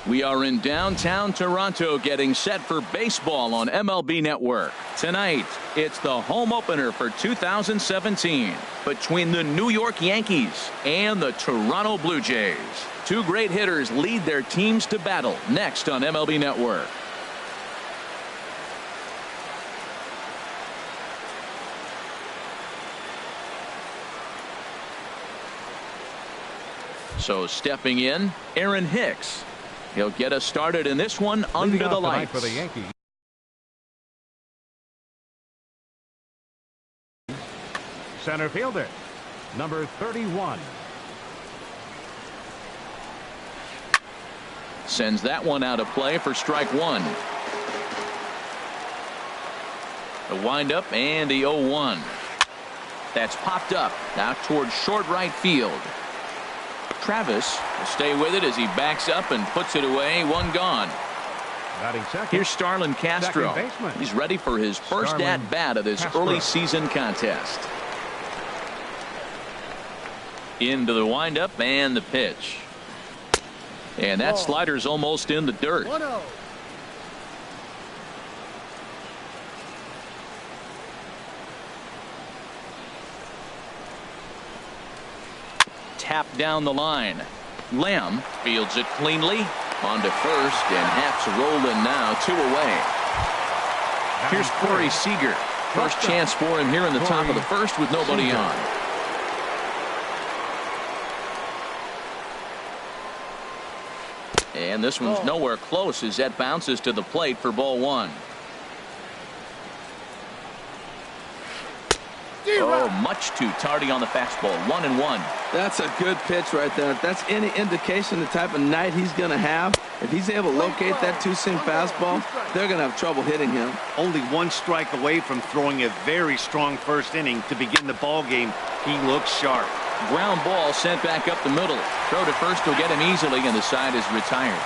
We are in downtown Toronto getting set for baseball on MLB Network. Tonight, it's the home opener for 2017 between the New York Yankees and the Toronto Blue Jays. Two great hitters lead their teams to battle next on MLB Network. So stepping in, Aaron Hicks. He'll get us started in this one under the lights. For the Yankees. Center fielder, number 31. Sends that one out of play for strike one. The windup and the 0-1. That's popped up now towards short right field. Travis will stay with it as he backs up and puts it away. One gone. Here's Starlin Castro. He's ready for his first at-bat of this early season contest. Into the windup and the pitch. And that slider's almost in the dirt. 1-0. Tap down the line. Lamb fields it cleanly on to first, and Haps rolling now, 2 away. Here's Corey Seager. First chance for him here in the top of the first with nobody on. And this one's nowhere close as that bounces to the plate for ball one. Oh, much too tardy on the fastball. 1-1. That's a good pitch right there. If that's any indication the type of night he's going to have, if he's able to locate that two-seam fastball, they're going to have trouble hitting him. Only one strike away from throwing a very strong first inning to begin the ball game. He looks sharp. Ground ball sent back up the middle. Throw to first will get him easily, and the side is retired.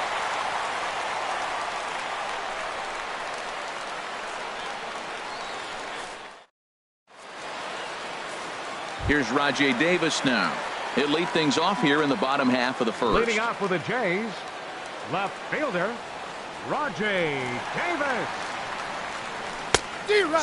Here's Rajay Davis now. He'll lead things off here in the bottom half of the first. Leading off for the Jays, left fielder, Rajay Davis.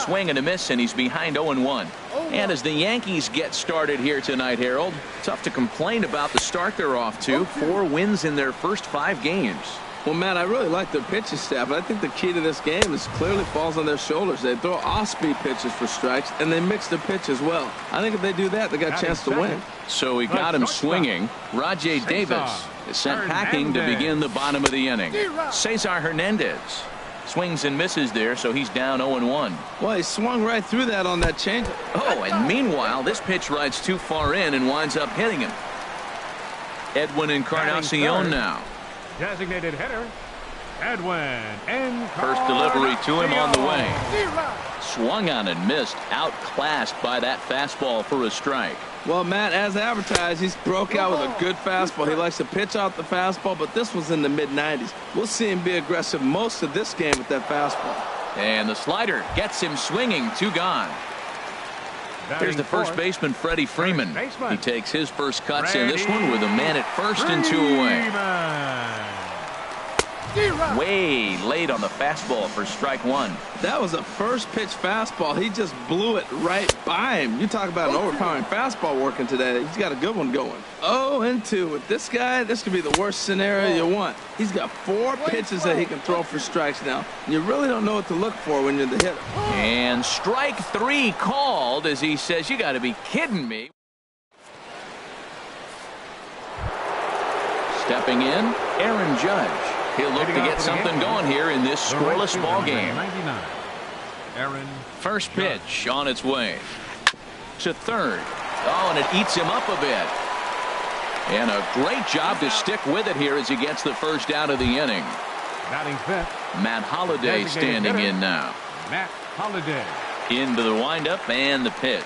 Swing and a miss, and he's behind 0-1. And as the Yankees get started here tonight, Harold, tough to complain about the start they're off to. 4 wins in their first 5 games. Well, Matt, I really like their pitching staff, but I think the key to this game is clearly falls on their shoulders. They throw off-speed pitches for strikes, and they mix their pitch as well. I think if they do that, they got a chance to win. So he got him swinging. Rajay Davis is sent packing to begin the bottom of the inning. Cesar Hernandez swings and misses there, so he's down 0-1. Well, he swung right through that on that changeup. Oh, and meanwhile, this pitch rides too far in and winds up hitting him. Edwin Encarnacion now. Designated hitter, Edwin Encarnacion. First delivery to him on the way. Swung on and missed. Outclassed by that fastball for a strike. Well, Matt, as advertised, he's broke out with a good fastball. He likes to pitch out the fastball, but this was in the mid-90s. We'll see him be aggressive most of this game with that fastball. And the slider gets him swinging. 2 gone. Here's the first baseman, Freddie Freeman. He takes his first cuts in this one with a man at first and 2 away. Way late on the fastball for strike 1. That was a first pitch fastball. He just blew it right by him. You talk about an overpowering fastball working today. He's got a good one going. 0-2 with this guy. This could be the worst scenario you want. He's got 4 pitches that he can throw for strikes now. You really don't know what to look for when you're the hitter. And strike 3 called as he says, "You got to be kidding me." Stepping in, Aaron Judge. He'll look to get something going here in this scoreless ball game. First pitch on its way to third. Oh, and it eats him up a bit. And a great job to stick with it here as he gets the first out of the inning. Batting fifth, Matt Holliday standing in now. Matt Holliday. Into the windup and the pitch.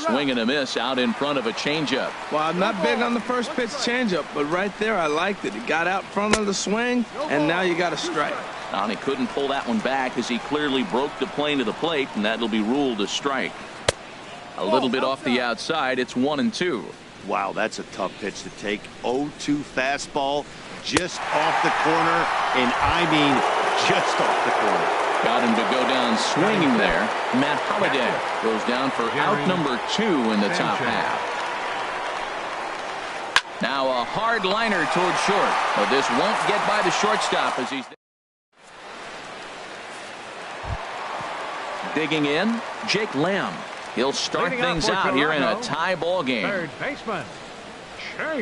Swing and a miss out in front of a changeup. Well, I'm not big on the first pitch changeup, but right there I liked it. He got out front of the swing, and now you got a strike. And he couldn't pull that one back as he clearly broke the plane to the plate, and that'll be ruled a strike. A little bit off the outside. It's 1-2. Wow, that's a tough pitch to take. 0-2 fastball. just off the corner, and I mean just off the corner. Got him to go down swinging there. Matt Holliday goes down for out number 2 in the top half. Now a hard liner towards short, but this won't get by the shortstop as he's digging in. Jake Lamb. He'll start things out here in a tie ball game. Third baseman.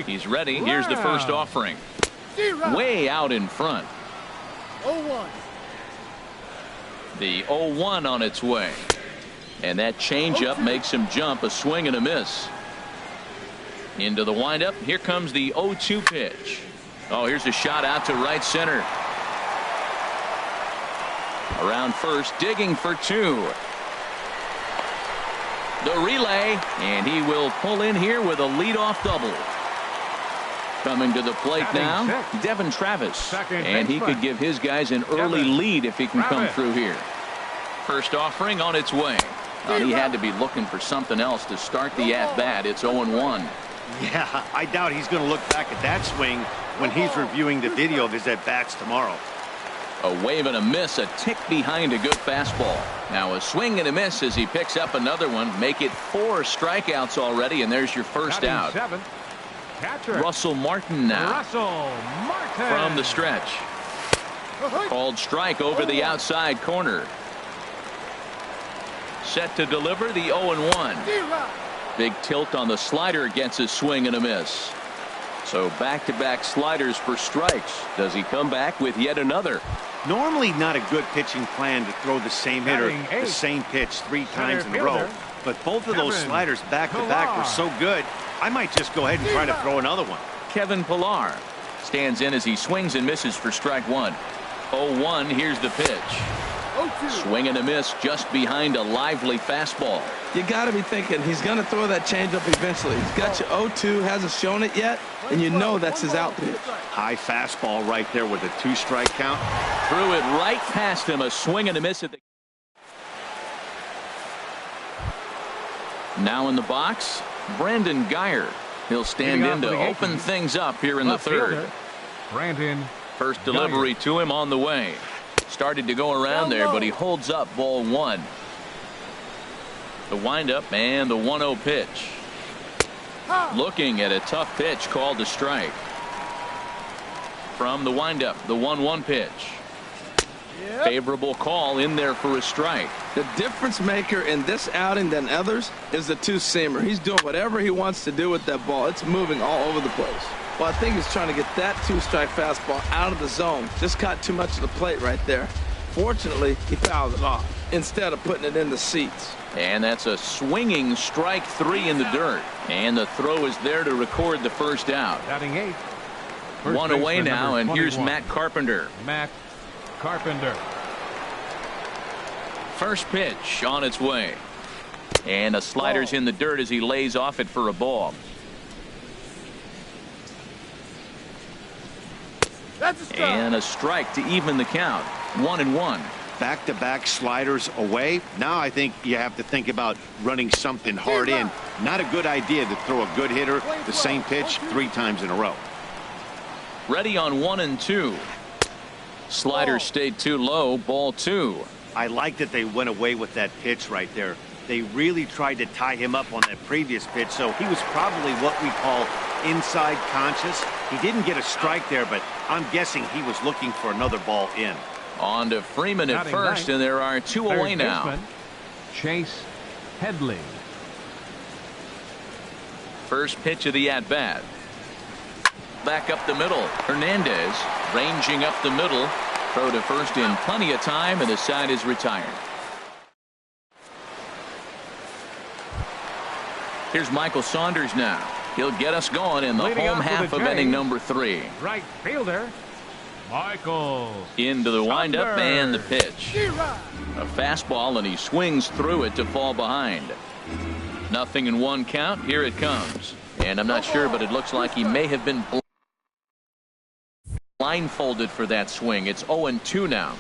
He's ready. Here's the first offering. Way out in front. 0-1. The 0-1 on its way. And that changeup makes him jump. A swing and a miss. Into the windup. Here comes the 0-2 pitch. Oh, here's a shot out to right center. Around first, digging for 2. The relay, and he will pull in here with a leadoff double. Coming to the plate now, Devin Travis. And he could give his guys an early lead if he can come through here. First offering on its way. He had to be looking for something else to start the at-bat. It's 0-1. Yeah, I doubt he's going to look back at that swing when he's reviewing the video of his at-bats tomorrow. A wave and a miss, a tick behind a good fastball. Now a swing and a miss as he picks up another one. Make it 4 strikeouts already, and there's your first out. Russell Martin now from the stretch. Called strike over the outside corner. Set to deliver the 0-1. Big tilt on the slider gets a swing and a miss. So back-to-back sliders for strikes. Does he come back with yet another? Normally not a good pitching plan to throw the same hitter the same pitch 3 times in a row. But both of those sliders back-to-back were so good, I might just go ahead and try to throw another one. Kevin Pillar stands in as he swings and misses for strike 1. 0-1, here's the pitch. Swing and a miss just behind a lively fastball. You got to be thinking he's going to throw that changeup eventually. He's got you 0-2, hasn't shown it yet, and you know that's his out pitch. High fastball right there with a 2-strike count. Threw it right past him. A swing and a miss at the. Now in the box, Brandon Geyer. He'll stand in to open things up here in the third. Brandon. First delivery to him on the way. Started to go around there, but he holds up ball 1. The windup and the 1-0 pitch. Looking at a tough pitch called to strike. From the windup, the 1-1 pitch. Favorable call in there for a strike. The difference maker in this outing than others is the 2-seamer. He's doing whatever he wants to do with that ball. It's moving all over the place. Well, I think he's trying to get that 2-strike fastball out of the zone. Just caught too much of the plate right there. Fortunately, he fouled it off instead of putting it in the seats. And that's a swinging strike 3 in the dirt. And the throw is there to record the first out. Batting 8. One away now, and here's Matt Carpenter. Matt Carpenter. First pitch on its way. And a slider's in the dirt as he lays off it for a ball. And a strike to even the count. 1-1. Back-to-back sliders away. Now I think you have to think about running something hard in. Not a good idea to throw a good hitter the same pitch 3 times in a row. Ready on 1-2. Slider stayed too low. Ball 2. I like that they went away with that pitch right there. They really tried to tie him up on that previous pitch, so he was probably what we call inside conscious. He didn't get a strike there, but I'm guessing he was looking for another ball in. On to Freeman at first, and there are 2 away now. Chase Headley. First pitch of the at-bat. Back up the middle. Hernandez ranging up the middle. Throw to first in plenty of time, and the side is retired. Here's Michael Saunders now. He'll get us going in the home half of inning number 3. Right fielder, Michael. Into the windup and the pitch. A fastball, and he swings through it to fall behind. 0-1 count. Here it comes. And I'm not sure, but it looks like he may have been blindfolded for that swing. It's 0-2 now.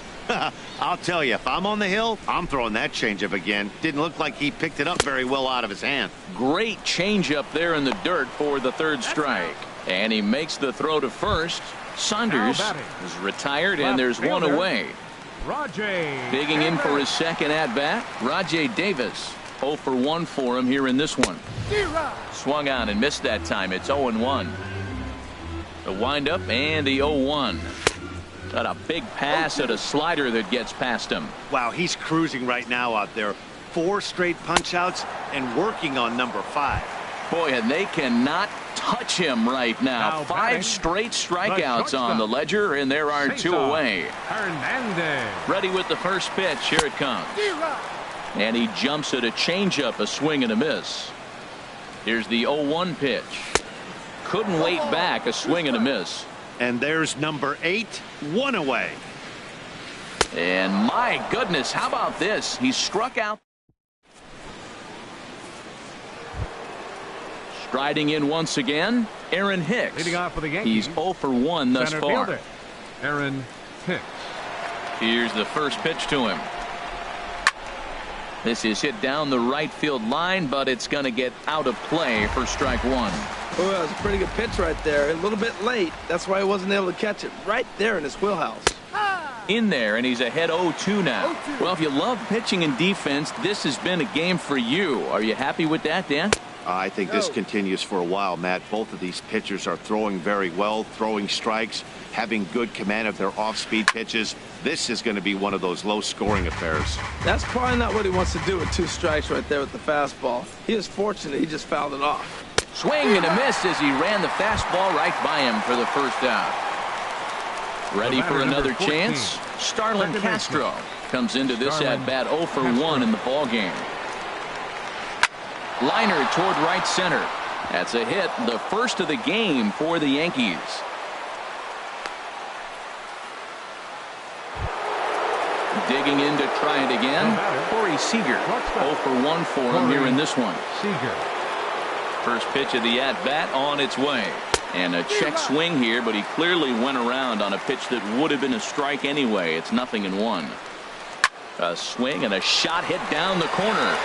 I'll tell you, if I'm on the hill, I'm throwing that changeup again. Didn't look like he picked it up very well out of his hand. Great changeup there in the dirt for the 3rd strike. And he makes the throw to first. Saunders is retired, and there's one away. Digging in for his second at-bat, Rajay Davis. 0 for 1 for him here in this one. Swung on and missed that time. It's 0-1. The windup and the 0-1. Got a big pass at a slider that gets past him. Wow, he's cruising right now out there. 4 straight punch-outs and working on number 5. Boy, and they cannot touch him right now. 5 straight strikeouts on the ledger, and there are 2 away. Ready with the first pitch. Here it comes. And he jumps at a changeup, a swing and a miss. Here's the 0-1 pitch. Couldn't wait back, a swing and a miss. And there's number 8, 1 away. And my goodness, how about this? He struck out. Striding in once again, Aaron Hicks. Leading off for the Yankees. He's 0 for 1 thus Center far. fielder, Aaron Hicks. Here's the first pitch to him. This is hit down the right field line, but it's going to get out of play for strike 1. Oh, that was a pretty good pitch right there. A little bit late. That's why he wasn't able to catch it right there in his wheelhouse. In there, and he's ahead 0-2 now. Well, if you love pitching and defense, this has been a game for you. Are you happy with that, Dan? I think this continues for a while, Matt. Both of these pitchers are throwing very well, throwing strikes, having good command of their off-speed pitches. This is going to be one of those low-scoring affairs. That's probably not what he wants to do with 2 strikes right there with the fastball. He is fortunate he just fouled it off. Swing and a miss as he ran the fastball right by him for the first out. Ready for another chance? Starlin Castro comes into this at-bat 0 for 1 in the ballgame. Liner toward right center. That's a hit, the first of the game for the Yankees. Digging in to try it again. Corey Seager. 0 for 1 for him here in this one. First pitch of the at-bat on its way. And a check swing here, but he clearly went around on a pitch that would have been a strike anyway. It's 0-1. A swing and a shot hit down the corner.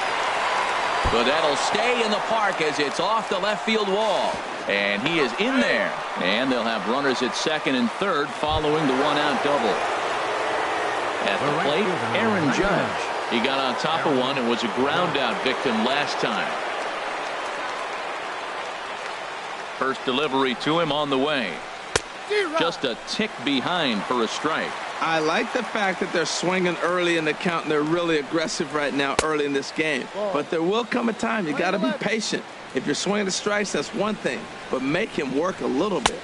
But that'll stay in the park as it's off the left field wall. And he is in there. And they'll have runners at second and third following the 1-out double. At the plate, Aaron Judge. He got on top of one and was a ground out victim last time. First delivery to him on the way. Just a tick behind for a strike. I like the fact that they're swinging early in the count and they're really aggressive right now early in this game. But there will come a time you got to be patient. If you're swinging the strikes, that's one thing, but make him work a little bit.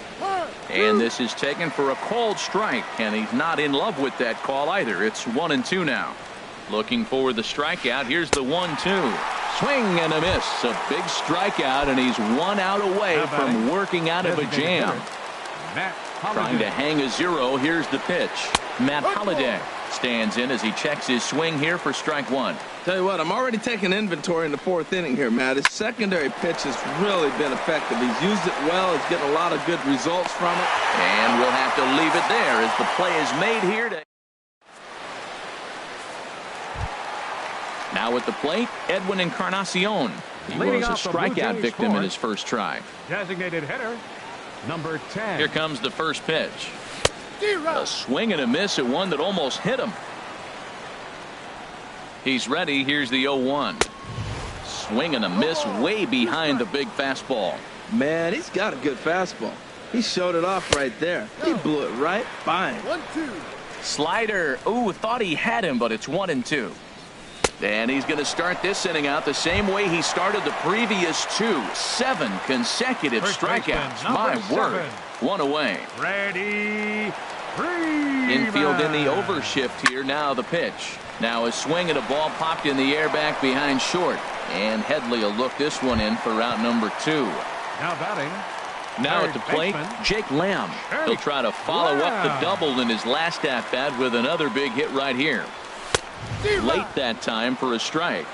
And this is taken for a called strike, and he's not in love with that call either. It's 1-2 now. Looking for the strikeout. Here's the 1-2. Swing and a miss. A big strikeout, and he's 1 out away from working out of a jam. Trying to hang a 0. Here's the pitch. Matt Holliday stands in as he checks his swing here for strike 1. Tell you what, I'm already taking inventory in the 4th inning here, Matt. His secondary pitch has really been effective. He's used it well. He's getting a lot of good results from it. And we'll have to leave it there as the play is made here. Now at the plate, Edwin Encarnacion. He was a strikeout victim in his first try. Designated hitter, number 10. Here comes the first pitch. A swing and a miss at one that almost hit him. He's ready. Here's the 0-1. Swing and a miss way behind the big fastball. Man, he's got a good fastball. He showed it off right there. He blew it right by him. 1-2. Slider. Ooh, thought he had him, but it's 1-2. And he's going to start this inning out the same way he started the previous 2. 7 consecutive strikeouts. My word. 1 away. Ready. Infield in the overshift here. Now the pitch. Now a swing and a ball popped in the air back behind short. And Headley will look this one in for route number 2. Now batting. Now at the plate, Jake Lamb. He'll try to follow up the double in his last at-bat with another big hit right here. Late that time for a strike.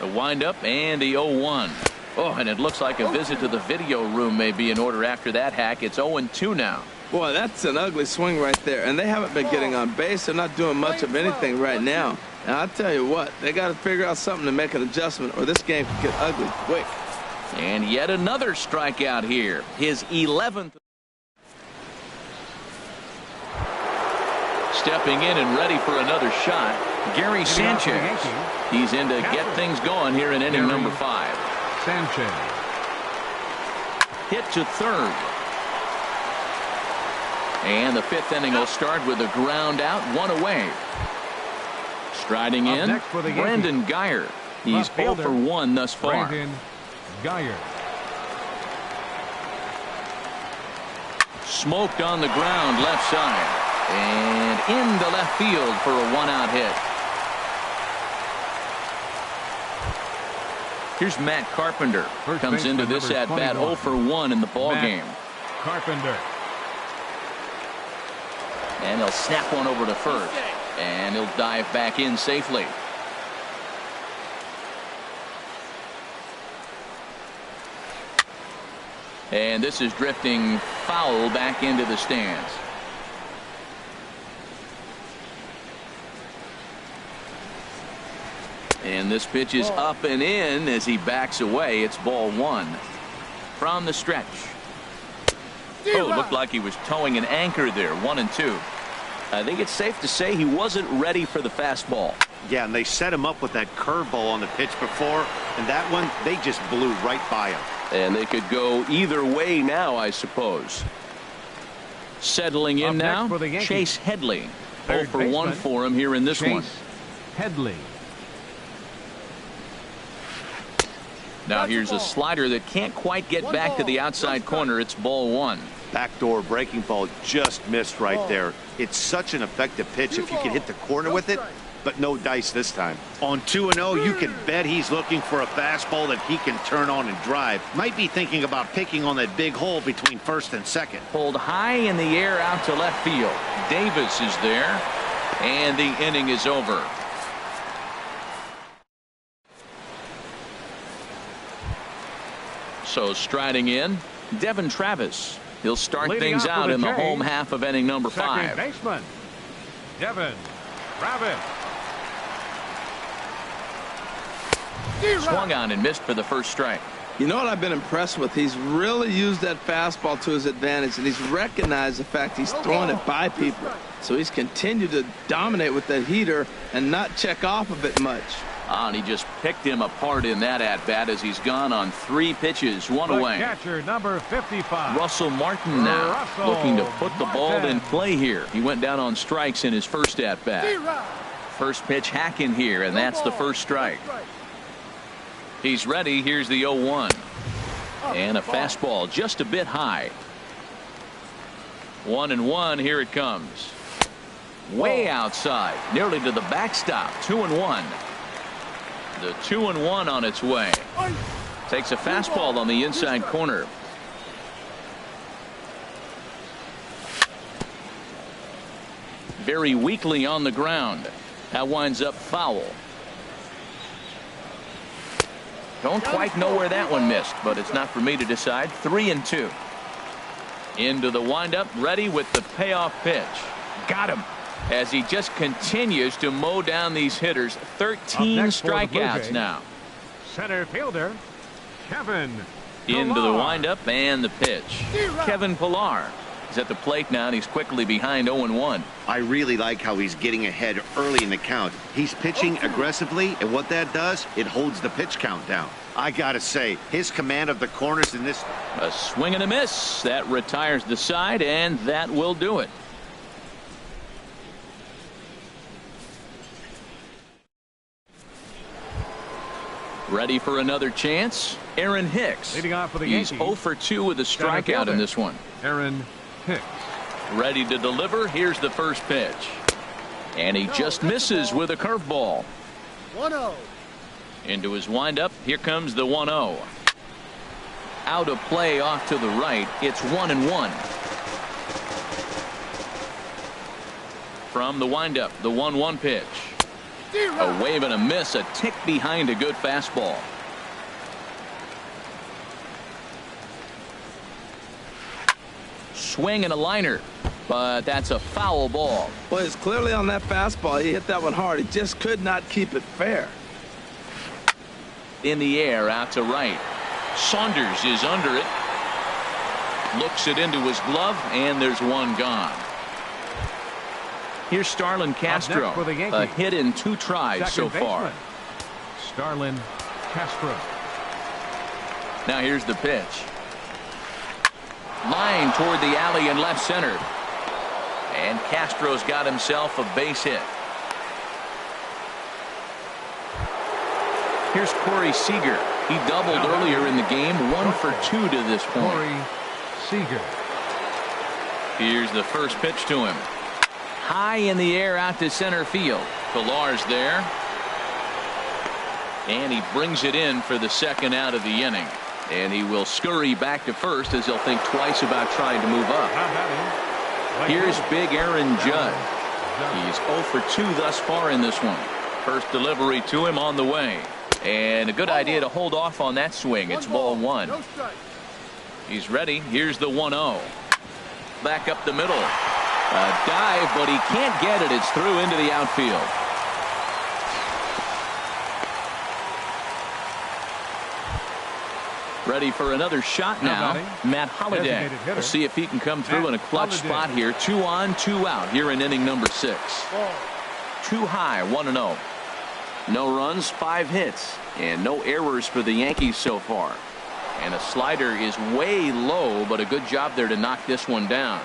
The windup and the 0-1. Oh, and it looks like a visit to the video room may be in order after that hack. It's 0-2 now. Boy, that's an ugly swing right there. And they haven't been getting on base. They're not doing much of anything right now. And I'll tell you what, they got to figure out something to make an adjustment or this game could get ugly quick. And yet another strikeout here. His 11th. Stepping in and ready for another shot, Gary Sanchez. He's in to get things going here in inning number 5. Sanchez. Hit to third. And the 5th inning will start with a ground out, 1 away. Striding in, Brandon Geyer. He's 0 for 1 thus far. Brandon Geyer. Smoked on the ground left side. And into left field for a 1-out hit. Here's Matt Carpenter. Comes into this at bat 0 for 1 in the ball game. Carpenter. And he'll snap one over to first. And he'll dive back in safely. And this is drifting foul back into the stands. And this pitch is up and in as he backs away. It's ball 1 from the stretch. Oh, it looked like he was towing an anchor there. 1-2. I think it's safe to say he wasn't ready for the fastball. Yeah, and they set him up with that curveball on the pitch before, and that one, they just blew right by him. And they could go either way now, I suppose. Settling in now, Chase Headley. 0 for 1 for him here in this one. Headley. Now here's a slider that can't quite get back to the outside corner. It's ball 1. Backdoor breaking ball just missed right there. It's such an effective pitch if you can hit the corner with it, but no dice this time. On 2-0, you can bet he's looking for a fastball that he can turn on and drive. Might be thinking about picking on that big hole between first and second. Pulled high in the air out to left field. Davis is there, and the inning is over. So striding in, Devin Travis. He'll start things out in the home half of inning number 5. Second baseman, Devin Travis. Swung on and missed for the first strike. You know what I've been impressed with? He's really used that fastball to his advantage, and he's recognized the fact he's throwing it by people. So he's continued to dominate with that heater and not check off of it much. And he just picked him apart in that at-bat as he's gone on 3 pitches, 1 away. Catcher number 55. Russell Martin now looking to put the ball in play here. He went down on strikes in his first at-bat. First pitch hacking here, and that's the first strike. He's ready. Here's the 0-1. And a fastball just a bit high. 1-1. Here it comes. Way outside, nearly to the backstop. 2-1. The 2-1 on its way. Takes a fastball on the inside corner. Very weakly on the ground. That winds up foul. Don't quite know where that one missed, but it's not for me to decide. 3-2. Into the windup, ready with the payoff pitch. Got him. As he just continues to mow down these hitters. 13 strikeouts now. Center fielder, Kevin Into Pillar. the windup and the pitch. Kevin Pillar is at the plate now, and he's quickly behind 0-1. I really like how he's getting ahead early in the count. He's pitching aggressively, and what that does, it holds the pitch count down. I gotta say, his command of the corners in this. A swing and a miss. That retires the side, and that will do it. Ready for another chance? Aaron Hicks. Leading off for the He's Yankees. 0 for 2 with a strikeout in this one. Aaron Hicks. Ready to deliver. Here's the first pitch. And he just misses with a curveball. 1-0. Into his windup. Here comes the 1-0. Out of play off to the right. It's 1-1. From the windup, the 1-1 pitch. A wave and a miss, a tick behind a good fastball. Swing and a liner, but that's a foul ball. Well, it's clearly on that fastball. He hit that one hard. He just could not keep it fair. In the air, out to right. Saunders is under it. Looks it into his glove, and there's one gone. Here's Starlin Castro. A hit in 2 tries so far. Starlin Castro. Now here's the pitch. Line toward the alley in left center. And Castro's got himself a base hit. Here's Corey Seager. He doubled earlier in the game. 1 for 2 to this point. Corey Seager. Here's the first pitch to him. High in the air out to center field. Pillar's there. And he brings it in for the second out of the inning. And he will scurry back to first as he'll think twice about trying to move up. Here's big Aaron Judd. He's 0 for 2 thus far in this one. First delivery to him on the way. And a good idea to hold off on that swing. It's ball 1. He's ready. Here's the 1-0. Back up the middle. A dive, but he can't get it. It's through into the outfield. Ready for another shot now. Matt Holliday. We'll see if he can come through in a clutch spot here. 2 on, 2 out here in inning number 6. Too high, 1-0. No runs, 5 hits, and no errors for the Yankees so far. And a slider is way low, but a good job there to knock this one down.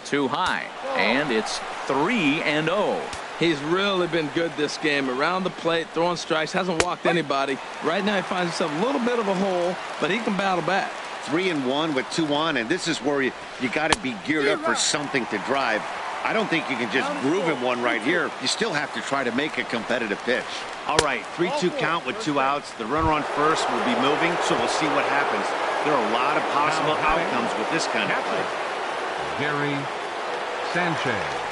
Too high, and it's 3-0. He's really been good this game. Around the plate, throwing strikes, hasn't walked anybody. Right now he finds himself a little bit of a hole, but he can battle back. 3-1 with 2 on, and this is where you got to be geared up for something to drive. I don't think you can just groove him one right here. You still have to try to make a competitive pitch. All right, 3-2 count with 2 outs. The runner on first will be moving, so we'll see what happens. There are a lot of possible outcomes with this kind of play. Gary Sanchez.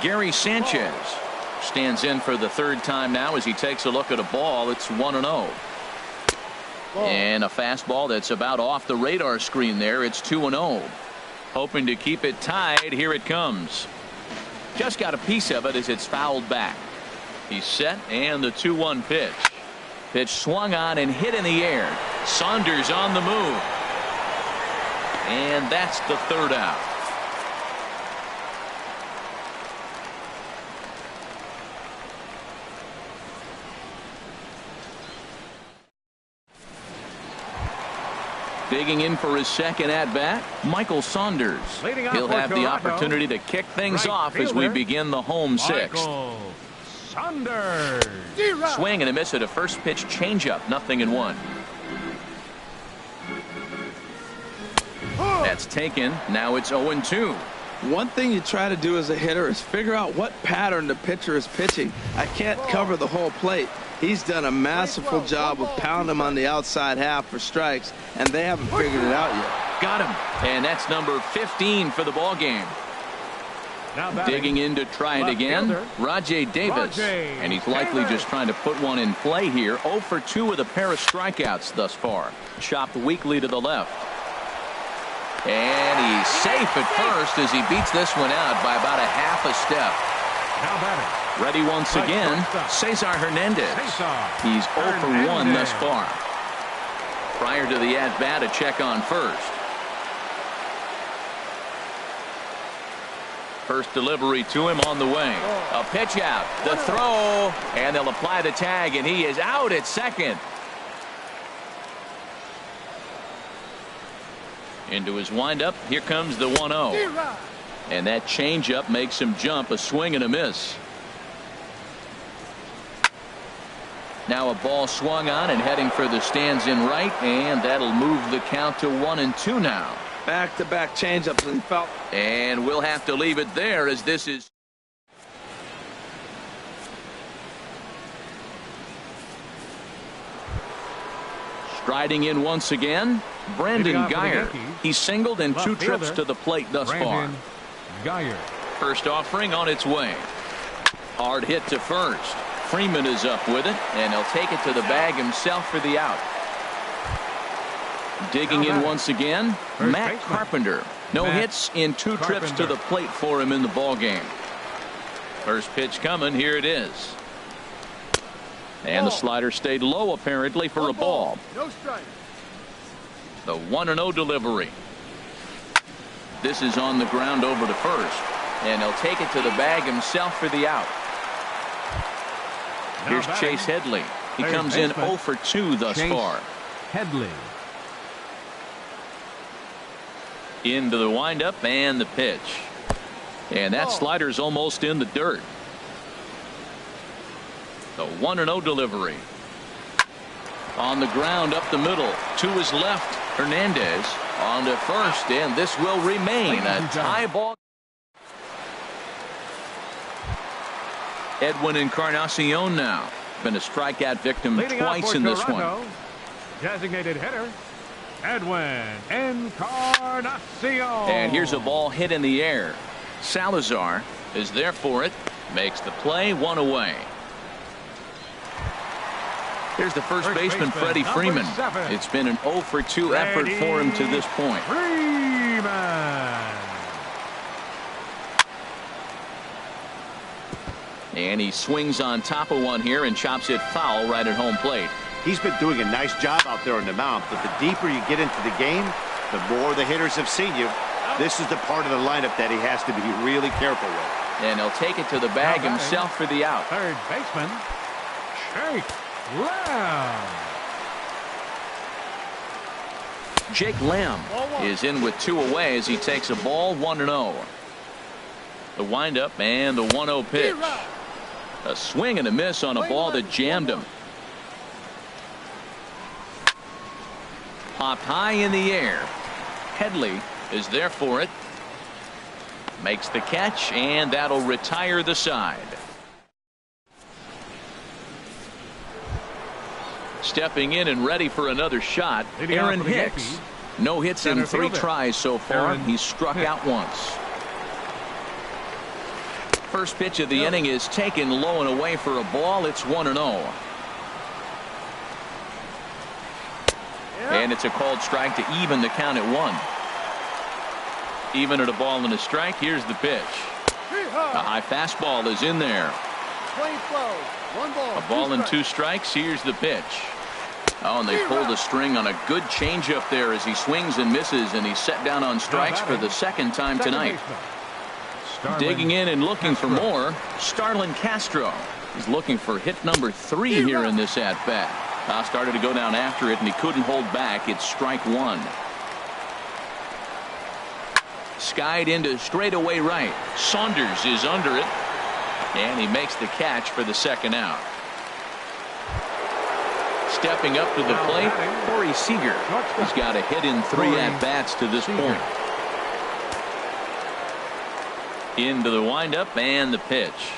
Gary Sanchez stands in for the 3rd time now as he takes a look at a ball. It's 1-0. And a fastball that's about off the radar screen there. It's 2-0. Hoping to keep it tied. Here it comes. Just got a piece of it as it's fouled back. He's set, and the 2-1 pitch. Pitch swung on and hit in the air. Saunders on the move. And that's the 3rd out. Digging in for his second at-bat, Michael Saunders. He'll have the opportunity to kick things off as we begin the home 6th. Saunders. Swing and a miss at a first pitch changeup. 0-1. That's taken. Now it's 0-2. One thing you try to do as a hitter is figure out what pattern the pitcher is pitching. I can't cover the whole plate. He's done a masterful job of pounding him on the outside half for strikes, and they haven't figured it out yet. Got him. And that's number 15 for the ball game. Digging in to try it again, Rajay Davis. And he's likely just trying to put one in play here. 0 for 2 with a pair of strikeouts thus far. Chopped weakly to the left. And he's safe at first as he beats this one out by about a half a step. Ready once again, Cesar Hernandez. He's 0 for 1 thus far. Prior to the at-bat, a check on first. First delivery to him on the way. A pitch out, the throw, and they'll apply the tag, and he is out at second. Into his windup, here comes the 1-0. And that changeup makes him jump, a swing and a miss. Now a ball swung on and heading for the stands in right, and that'll move the count to 1-2 now. Back-to-back changeups and foul. And we'll have to leave it there as this is. Striding in once again, Brandon Guyer. He's singled in 2 trips to the plate thus far. Guyer. First offering on its way. Hard hit to first. Freeman is up with it, and he'll take it to the bag himself for the out. Digging in once again, Matt Carpenter. No hits in 2 trips to the plate for him in the ball game. First pitch coming. Here it is. And the slider stayed low apparently for a ball. No strike. The 1-0 delivery. This is on the ground over to first. And he'll take it to the bag himself for the out. Now Here's batting, Chase Headley. He third comes in baseman, 0 for 2 thus Chase far. Headley. Into the windup and the pitch. And that slider's almost in the dirt. The 1-0 delivery. On the ground up the middle. To his left. Hernandez on to first. And this will remain a tie ball. Edwin Encarnacion now. Been a strikeout victim Leading twice in this Toronto, one. Designated hitter, Edwin Encarnacion. And here's a ball hit in the air. Salazar is there for it. Makes the play, 1 away. Here's the first baseman, Freddie Freeman. 7. It's been an 0 for 2 effort for him to this point. Freeman. And he swings on top of one here and chops it foul right at home plate. He's been doing a nice job out there on the mound, but the deeper you get into the game, the more the hitters have seen you. This is the part of the lineup that he has to be really careful with. And he'll take it to the bag himself for the out. Third baseman, Jake Lamb. Jake Lamb is in with 2 away as he takes a ball, 1-0. The windup and the 1-0 pitch. A swing and a miss on a ball that jammed him. Popped high in the air. Headley is there for it. Makes the catch, and that'll retire the side. Stepping in and ready for another shot, Aaron Hicks. No hits in 3 tries so far. He's struck out once. First pitch of the inning is taken low and away for a ball. It's 1-0. And it's a called strike to even the count at 1. Even at a ball and a strike. Here's the pitch. A high fastball is in there. A ball and 2 strikes. Here's the pitch. Oh, and they pulled a string on a good changeup there as he swings and misses, and he's set down on strikes for the second time tonight. Digging in and looking for more, Starlin Castro. He's looking for hit number 3 here in this at-bat. Started to go down after it, and he couldn't hold back. It's strike 1. Skied into straightaway right. Saunders is under it, and he makes the catch for the second out. Stepping up to the plate, Corey Seager. He's got a hit in 3 at-bats to this point. Into the windup and the pitch.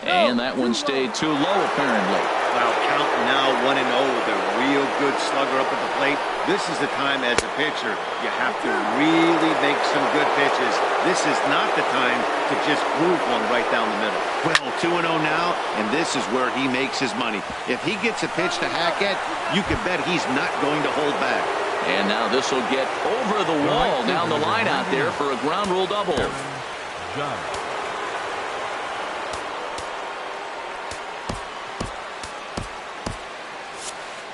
And that one stayed too low apparently. Well, count now 1-0 with a real good slugger up at the plate. This is the time as a pitcher you have to really make some good pitches. This is not the time to just groove one right down the middle. Well, 2-0 now, and this is where he makes his money. If he gets a pitch to hack at, you can bet he's not going to hold back. And now this will get over the wall down the line out there for a ground rule double.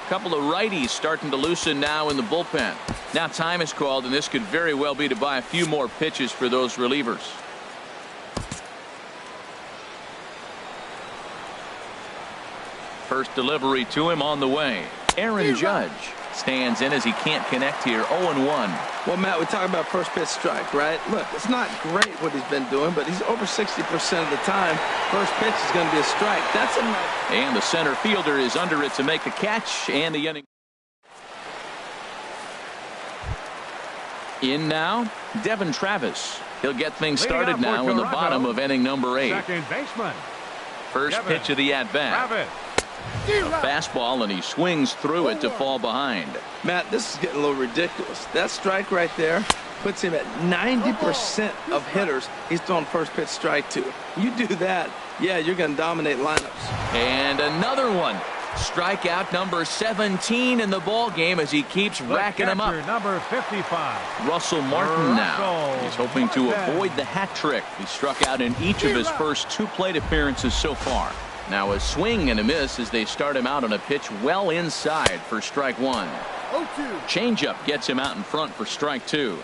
Couple of righties starting to loosen now in the bullpen. Now time is called, and this could very well be to buy a few more pitches for those relievers. First delivery to him on the way. Aaron Judge stands in as he can't connect here. 0-1. Well, Matt, we talk about first pitch strike, right? Look, it's not great what he's been doing, but he's over 60% of the time. First pitch is going to be a strike. That's a nice. And the center fielder is under it to make the catch, and the inning. In now, Devin Travis. He'll get things started now in the bottom of inning number 8. Second baseman. First pitch of the at-bat. A fastball, and he swings through it to fall behind. Matt, this is getting a little ridiculous. That strike right there puts him at 90% of hitters he's throwing first pitch strike to. You do that, yeah, you're going to dominate lineups. And another one. Strikeout number 17 in the ball game as he keeps racking them up. Number 55. Russell Martin now. He's hoping to avoid the hat trick. He struck out in each of his first 2 plate appearances so far. Now a swing and a miss as they start him out on a pitch well inside for strike one. Changeup gets him out in front for strike two.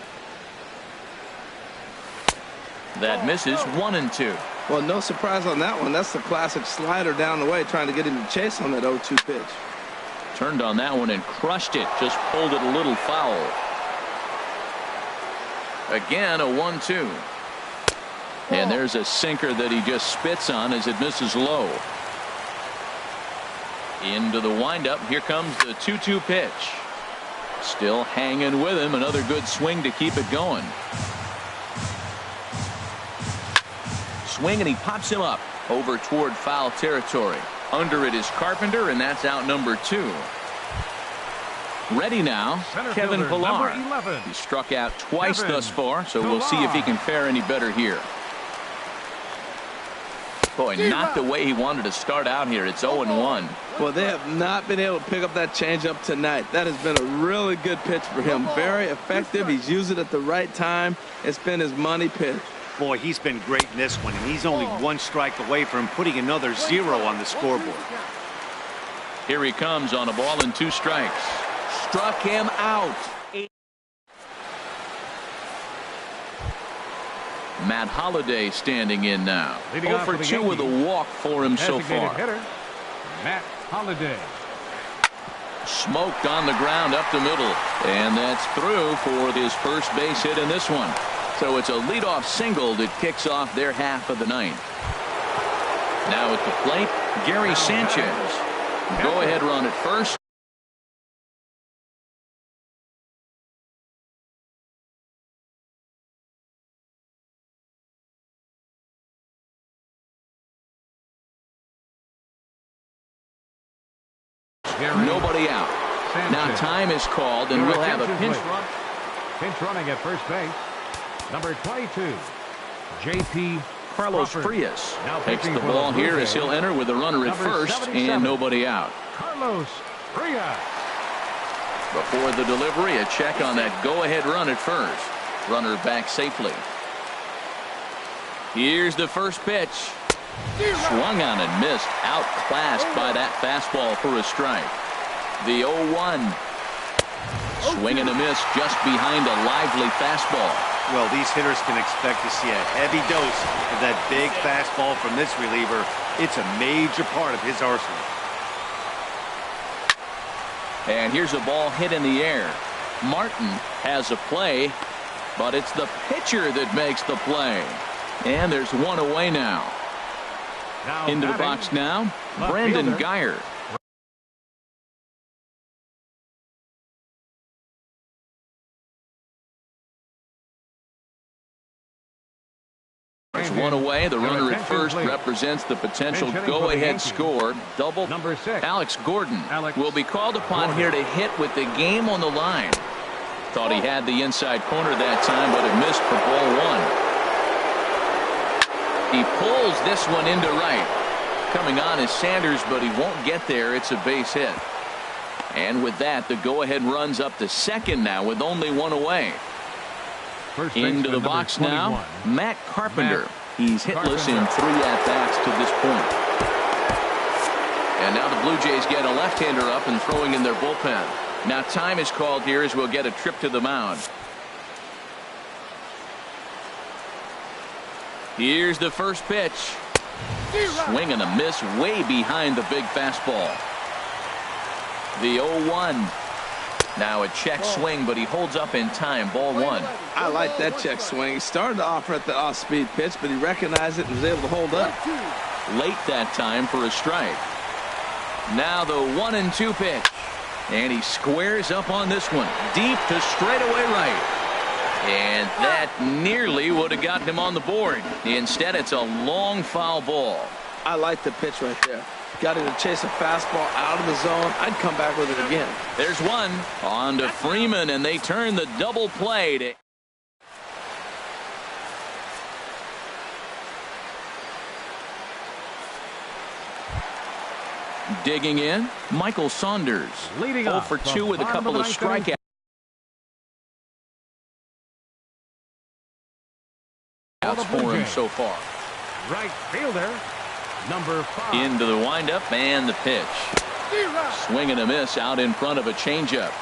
That misses 1-2. Well, no surprise on that one. That's the classic slider down the way, trying to get him to chase on that 0-2 pitch. Turned on that one and crushed it. Just pulled it a little foul. Again, a 1-2. And there's a sinker that he just spits on as it misses low. Into the windup. Here comes the 2-2 pitch. Still hanging with him. Another good swing to keep it going. Swing, and he pops him up over toward foul territory. Under it is Carpenter, and that's out number 2. Ready now, Kevin Pillar. He struck out twice thus far, so we'll see if he can fare any better here. Boy, not the way he wanted to start out here. It's 0-1. Well, they have not been able to pick up that changeup tonight. That has been a really good pitch for him. Very effective. He's used it at the right time. It's been his money pitch. Boy, he's been great in this one, and he's only one strike away from putting another 0 on the scoreboard. Here he comes on a ball and 2 strikes. Struck him out. Matt Holliday standing in now. 0 for 2 with a walk for him so far. Hitter, Matt Holliday. Smoked on the ground up the middle, and that's through for his first base hit in this one. So it's a leadoff single that kicks off their half of the ninth. Now at the plate, Gary Sanchez. Go ahead run at first. Nobody out. Now time is called, and we'll have a pinch run. Pinch running at first base. Number 22, J.P. Carlos Frias takes the ball here as he'll enter with a runner at first and nobody out. Carlos Frias. Before the delivery, a check on that go-ahead run at first. Runner back safely. Here's the first pitch. Swung on and missed. Outclassed by that fastball for a strike. The 0-1. Swing and a miss just behind a lively fastball. Well, these hitters can expect to see a heavy dose of that big fastball from this reliever. It's a major part of his arsenal. And here's a ball hit in the air. Martin has a play, but it's the pitcher that makes the play. And there's one away now. Into the box now, Brandon Geyer. There's one away. The runner at first represents the potential go-ahead score. Double. Number 6. Alex Gordon will be called upon here to hit with the game on the line. Thought he had the inside corner that time, but it missed for ball 1. He pulls this one into right. Coming on is Sanders, but he won't get there. It's a base hit. And with that, the go-ahead runs up to second now with only one away. Into the box now, Matt Carpenter. He's hitless in 3 at-bats to this point. And now the Blue Jays get a left-hander up and throwing in their bullpen. Now time is called here as we'll get a trip to the mound. Here's the first pitch. Swing and a miss way behind the big fastball. The 0-1. Now a check swing, but he holds up in time. Ball 1. I like that check swing. He started off at the off-speed pitch, but he recognized it and was able to hold up. Late that time for a strike. Now the 1-2 pitch. And he squares up on this one. Deep to straightaway right. And that nearly would have gotten him on the board. Instead, it's a long foul ball. I like the pitch right there. Got him to chase a fastball out of the zone. I'd come back with it again. There's one. On to Freeman, and they turn the double play to... Digging in, Michael Saunders. Leading 0 off for 2 with a couple of strikeouts. For him so far. Right fielder, Number 5. Into the windup and the pitch. Swing and a miss out in front of a changeup.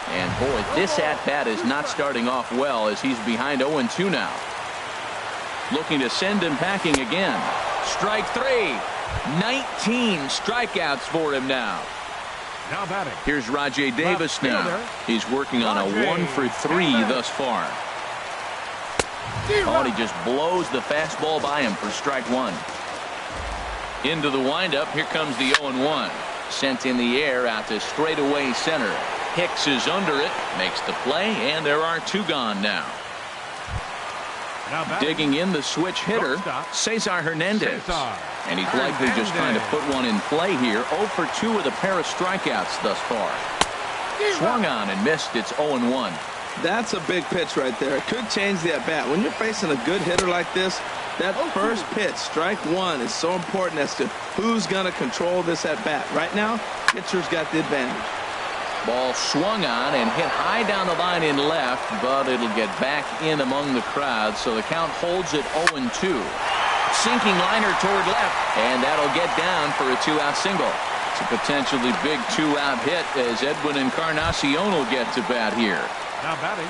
And boy, this at-bat is not starting off well as he's behind 0-2 now. Looking to send him packing again. Strike 3. 19 strikeouts for him now. Now batting. Here's Rajay Davis now. He's working on a 1 for 3 thus far. Oh, and he just blows the fastball by him for strike 1. Into the windup. Here comes the 0-1. Sent in the air out to straightaway center. Hicks is under it, makes the play, and there are 2 gone now. Digging in the switch hitter, Cesar Hernandez. And he's likely just trying to put one in play here. 0 for 2 with a pair of strikeouts thus far. Swung on and missed. It's 0-1. That's a big pitch right there. It could change the at-bat. When you're facing a good hitter like this, that first pitch, strike 1, is so important as to who's going to control this at-bat. Right now, pitcher's got the advantage. Ball swung on and hit high down the line in left, but it'll get back in among the crowd, so the count holds at 0-2. Sinking liner toward left, and that'll get down for a 2-out single. It's a potentially big 2-out hit as Edwin Encarnacion will get to bat here. Now batting.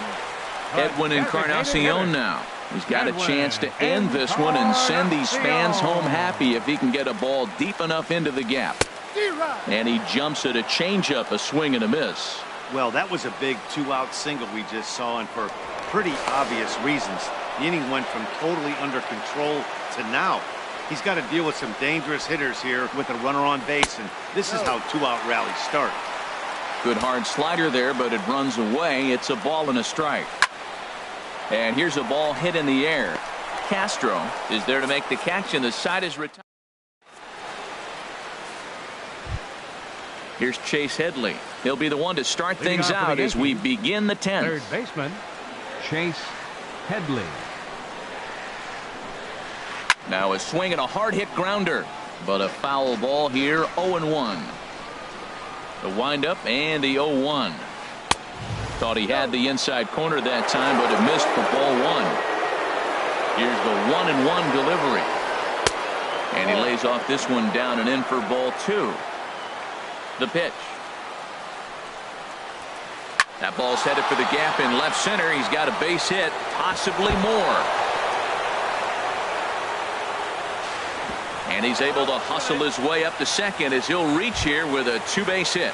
Edwin Encarnacion now. He's got a chance to end this one and send these fans home happy if he can get a ball deep enough into the gap. And he jumps at a changeup, a swing and a miss. Well, that was a big 2-out single we just saw, and for pretty obvious reasons. The inning went from totally under control to now. He's got to deal with some dangerous hitters here with a runner on base, and this is how 2-out rallies start. Good hard slider there, but it runs away. It's a ball and a strike. And here's a ball hit in the air. Castro is there to make the catch, and the side is retired. Here's Chase Headley. He'll be the one to start things out as we begin the 10th. Third baseman, Chase Headley. Now a swing and a hard hit grounder, but a foul ball here. 0-1. The windup and the 0-1. Thought he had the inside corner that time, but it missed for ball 1. Here's the 1-1 delivery. And he lays off this one down and in for ball 2. The pitch. That ball's headed for the gap in left center. He's got a base hit, possibly more. And he's able to hustle his way up to second as he'll reach here with a 2-base hit.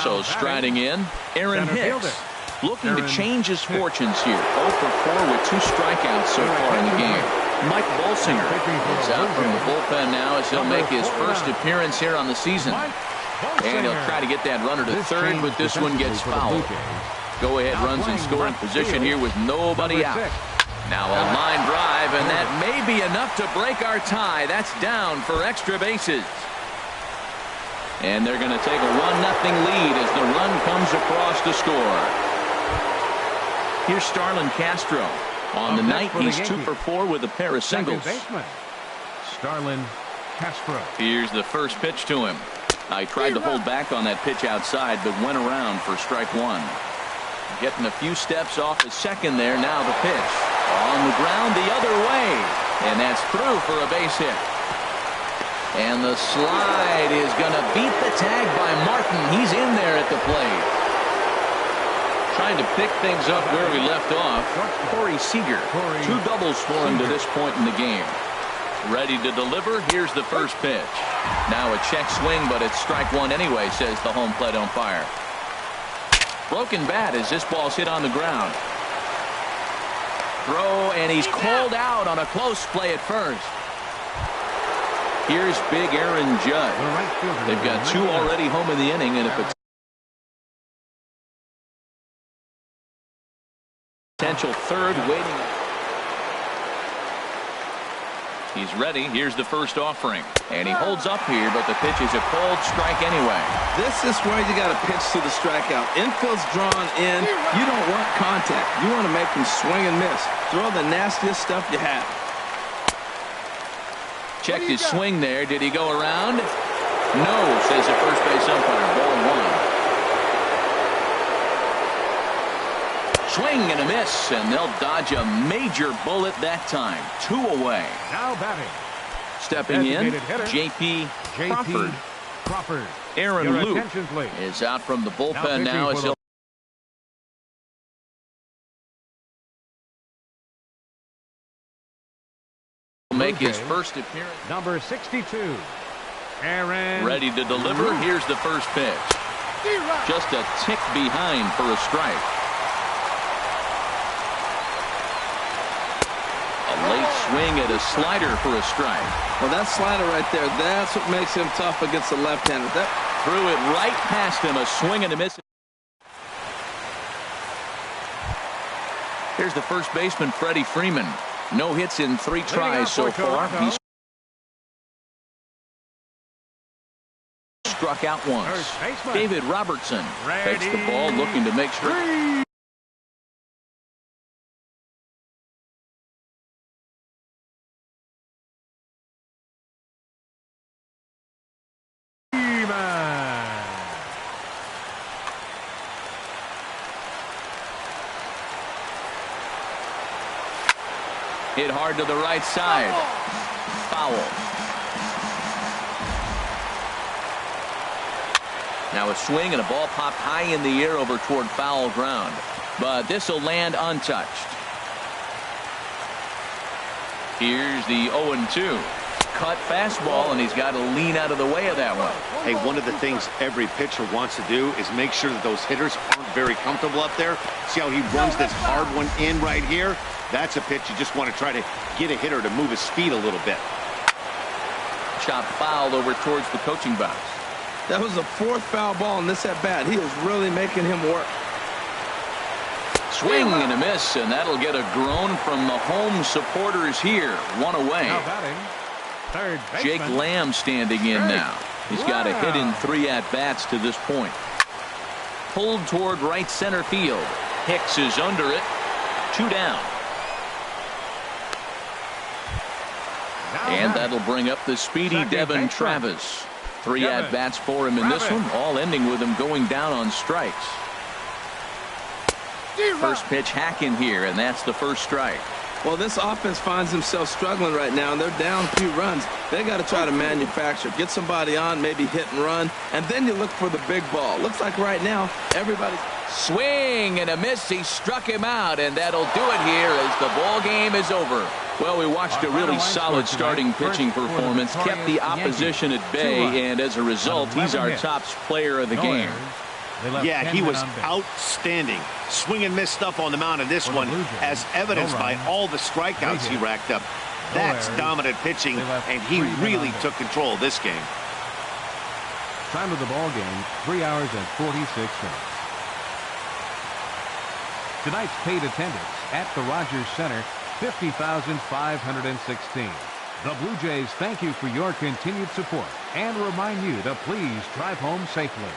So striding in, Aaron Hicks, looking to change his fortunes here. 0 for 4 with 2 strikeouts so far in the game. Mike Bolsinger is out from the bullpen now as he'll make his first appearance here on the season. And he'll try to get that runner to third, but this one gets fouled. Go-ahead runs in scoring position here with nobody out. Now a line drive, and that may be enough to break our tie. That's down for extra bases. And they're going to take a 1-0 lead as the run comes across to score. Here's Starlin Castro. On the night, he's 2 for 4 with a pair of singles. Starlin Castro. Here's the first pitch to him. I tried to hold back on that pitch outside, but went around for strike 1. Getting a few steps off his second there. Now the pitch. On the ground the other way. And that's through for a base hit. And the slide is going to beat the tag by Martin. He's in there at the plate. Trying to pick things up where we left off. Corey Seager. 2 doubles for him to this point in the game. Ready to deliver. Here's the first pitch. Now a check swing, but it's strike 1 anyway, says the home plate umpire. Broken bat as this ball's hit on the ground. Throw, and he's called out on a close play at first. Here's big Aaron Judge. They've got 2 already home in the inning, and if it's potential third waiting. He's ready. Here's the first offering. And he holds up here, but the pitch is a cold strike anyway. This is where you got to pitch to the strikeout. Infield's drawn in. You don't want contact. You want to make him swing and miss. Throw the nastiest stuff you have. Checked his swing there. Did he go around? No, says the first base umpire. Ball 1. Swing and a miss. miss, and they'll dodge a major bullet that time. 2 away. Now batting. Stepping in, Designated hitter, J.P. Crawford. Crawford. Aaron Your Luke attention, please. is out from the bullpen pitching now for as the he'll make his first appearance. Number 62, Aaron. Ready to deliver. Here's the first pitch. Just a tick behind for a strike. A late swing at a slider for a strike. Well, that slider right there, that's what makes him tough against the left-hander. That Threw it right past him. A swing and a miss. Here's the first baseman, Freddie Freeman. No hits in 3 tries so far. He's struck out once. David Robertson takes the ball, looking to make sure. Hit hard to the right side. Foul. Now a swing and a ball popped high in the air over toward foul ground. But this will land untouched. Here's the 0-2. Cut fastball, and he's got to lean out of the way of that one. Hey, one of the things every pitcher wants to do is make sure that those hitters aren't very comfortable up there. See how he runs this hard one in right here? That's a pitch you just want to try to get a hitter to move his feet a little bit. Chop fouled over towards the coaching box. was the 4th foul ball in this at-bat. He is really making him work. Swing and a miss, and that'll get a groan from the home supporters here. 1 away. Now batting, third baseman. Jake Lamb standing in now. He's got a hit in 3 at-bats to this point. Pulled toward right center field. Hicks is under it. 2 down. And that'll bring up the speedy Devin Travis. 3 at-bats for him in this one, all ending with him going down on strikes. First pitch hacking here, and that's the first strike. Well, this offense finds themselves struggling right now, and they're down a few runs. They got to try to manufacture, get somebody on, maybe hit and run, and then you look for the big ball. Looks like right now everybody's swing and a miss. He struck him out, and that'll do it here as the ball game is over. Well, we watched a really solid starting pitching performance, kept the opposition at bay, and as a result, he's our top player of the game. Yeah, he was outstanding. Swing and miss stuff on the mound of this one, as evidenced by all the strikeouts he racked up. That's dominant pitching, and he really took control of this game. Time of the ball game, 3 hours and 46 minutes. Tonight's paid attendance at the Rogers Center, 50,516. The Blue Jays thank you for your continued support and remind you to please drive home safely.